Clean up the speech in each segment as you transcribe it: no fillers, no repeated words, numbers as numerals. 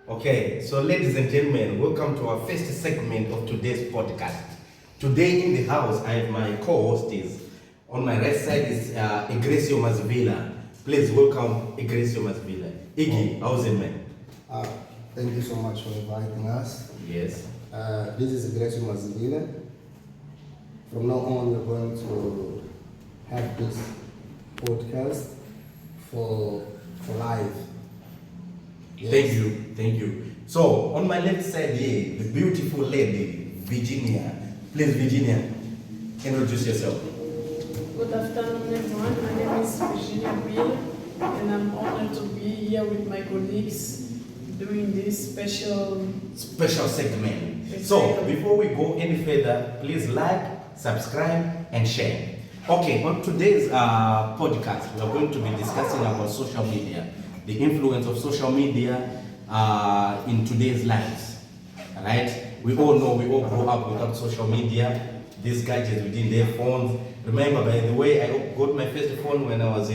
Okay, so ladies and gentlemen, welcome to our first segment of today's podcast. Today in the house, I have my co-host is on my right side is Igrecio Mazvila. Please welcome Igrecio Mazvila. Iggy, how's it, man? Uh, Thank you so much for inviting us. Yes. This is Igrecio Mazvila. From now on, we're going to have this podcast for live. Yes. Thank you. So on my left side here, the beautiful lady Virginia. Please, Virginia, introduce yourself. Good afternoon, everyone. My name is Virginia Will, and I'm honored to be here with my colleagues doing this special segment. So before we go any further, please like, subscribe, and share. Okay, on today's podcast, we are going to be discussing about social media, the influence of social media in today's lives. Alright, we all know we all grew up without social media. These gadgets within their phones. Remember, by the way, I got my first phone when I was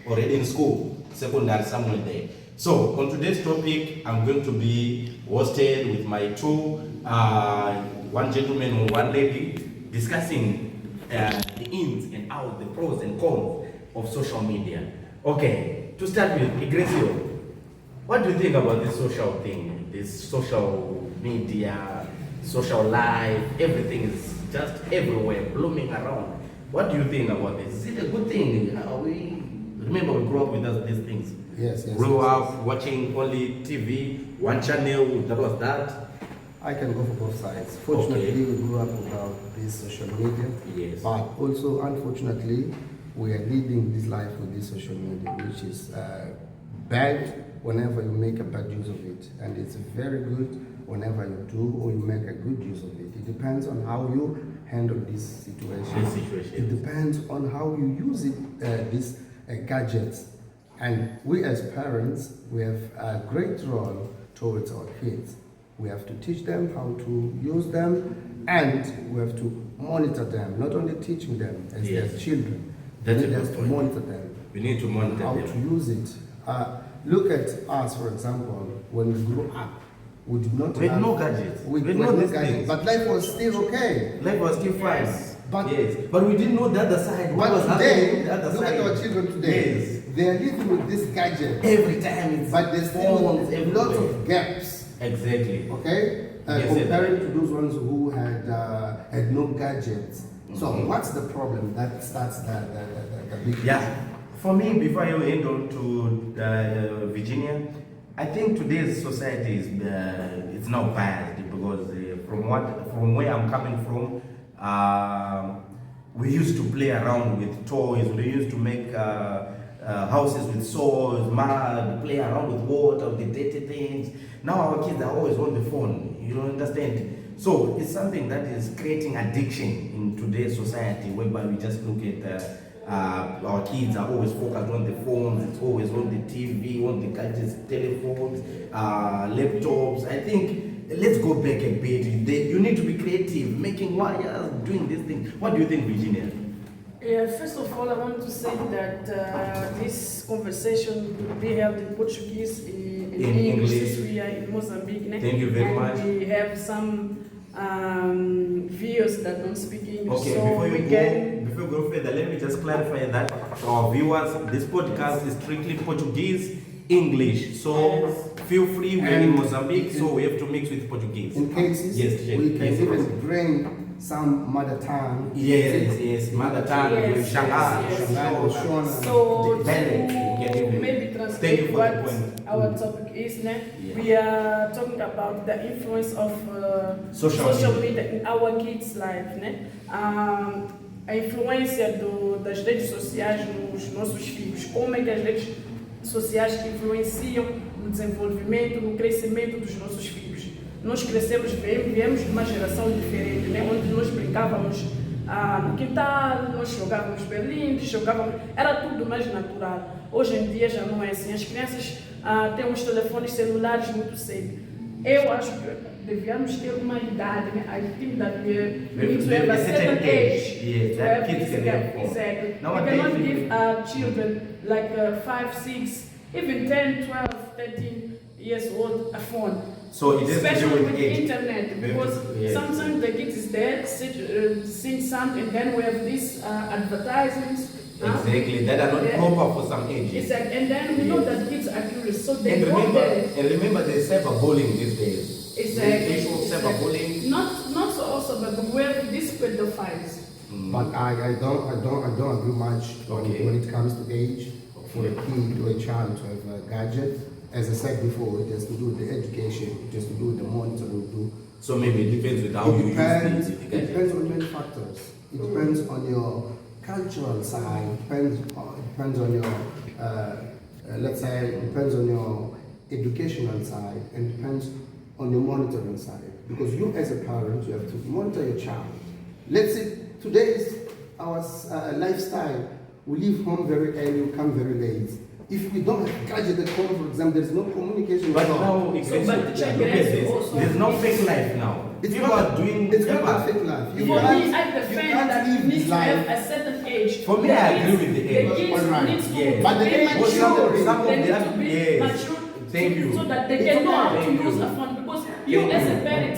already in school, secondary somewhere there. So on today's topic, I'm going to be hosted with my two, one gentleman and one lady, discussing the ins and outs, the pros and cons of social media. Okay, to start with, Igrecio, what do you think about this social thing, this social media, social life? Everything is just everywhere, blooming around. What do you think about this? Is it a good thing? Remember, we grew up with these things. Yes. Grew up watching only TV, one channel, that was that. I can go for both sides. Fortunately, we grew up without this social media. Yes. But also, unfortunately, we are leading this life with this social media, which is bad whenever you make a bad use of it. And it's very good whenever you do or you make a good use of it. It depends on how you handle this situation. It depends on how you use it, these gadgets. And we as parents, we have a great role towards our kids. We have to teach them how to use them, and we have to monitor them, not only teaching them as their children. That's we have to monitor them. We need to monitor how them. to use it. Look at us, for example, when we grew up. We did not We had have no gadgets. We had had no no these gadgets, things. but life was still okay. Life was still fine. Yes. But but we didn't know the other side. What was But happening today, on the other look side? at our children today. Yes. They are living with this gadget, Every time it's but there's still phones lots everywhere. of gaps. Exactly. Okay, Yes, comparing yes. to those ones who had no gadgets. So what's the problem? That's the big Yeah. For me, before I hand on to Virginia, I think today's society is it's now biased because from where I'm coming from, we used to play around with toys. We used to make houses with swords, mud, play around with water, with the dirty things. Now our kids are always on the phone. You don't understand. So it's something that is creating addiction in today's society, whereby we just look at our kids are always focused on the phones. It's always on the TV, on the gadgets, telephones, laptops. I think let's go back a bit. You need to be creative, making wires, doing these things. What do you think, Virginia? Yeah, first of all, I want to say that this conversation will be held in Portuguese, in English, since we are in Mozambique. Thank you very much. We have some viewers that don't speak English, Okay, so before we you go further, let me just clarify that to our viewers, this podcast is strictly Portuguese, English. So feel free, we're in Mozambique, so we have to mix with Portuguese. In cases, Yes, we can yes, even bring some mother tongue. Yes, mother tongue, Yes, Shanghai, yes, yes. Shanghai or Shona. So The dialect, to you can even- maybe Thank you translate for the what point. our topic is, né? Yeah. We are talking about the influence of Social media in our kids' life, né? A influência das redes sociais nos nossos filhos. Como é que as redes sociais influenciam no desenvolvimento, no crescimento dos nossos filhos? Nós crescemos, viemos de uma geração diferente, né? Onde nós brincávamos no quintal, nós jogávamos berlindes, era tudo mais natural. Hoje em dia já não é assim. As crianças têm os telefones celulares muito cedo. Eu acho que devíamos ter uma idade, né? I think that we need to have a certain age. Yes, to that have kids this can have phone. exactly. Nowadays, We cannot give children like 5, 6, even 10, 12, 13 years old a phone. So it has to do Especially with with age. internet, because Yes. sometimes the kid is there, seeing something, and then we have these advertisements. Exactly, that are not Yeah. proper for some ages. Exactly, and then we know Yes. that kids are curious, so they And go remember, there. there's cyberbullying these days. Exactly. The issue of cyberbullying. Not so also, but we have these pedophiles. But I don't agree much Okay. when it comes to age for a kid or a child to have a gadget. As I said before, it has to do with the education, it has to do with the monitoring. So maybe it depends with how you use It it. depends on many factors. It depends on your cultural side. It depends on your let's say it depends on your educational side, and depends on your monitoring side. Because you as a parent, you have to monitor your child. Let's say today's our lifestyle. We leave home very early, we come very late. If we don't have gadget at home, for example, there's no communication. But at all. now, So, but the look child at has this. also- There's no fake life now. It's People not are doing It's not ever. a fake life. You For can't- me, I you defend can't that live you need to life. have a certain age. For me, The I kids- agree with the age. The kids Alright. need to Yeah. But the be age- Well, mature. some of They them, need to be yes. mature. Thank you. So that they It's can know how okay. to Thank use you. a phone. Because you Thank as you. a parent,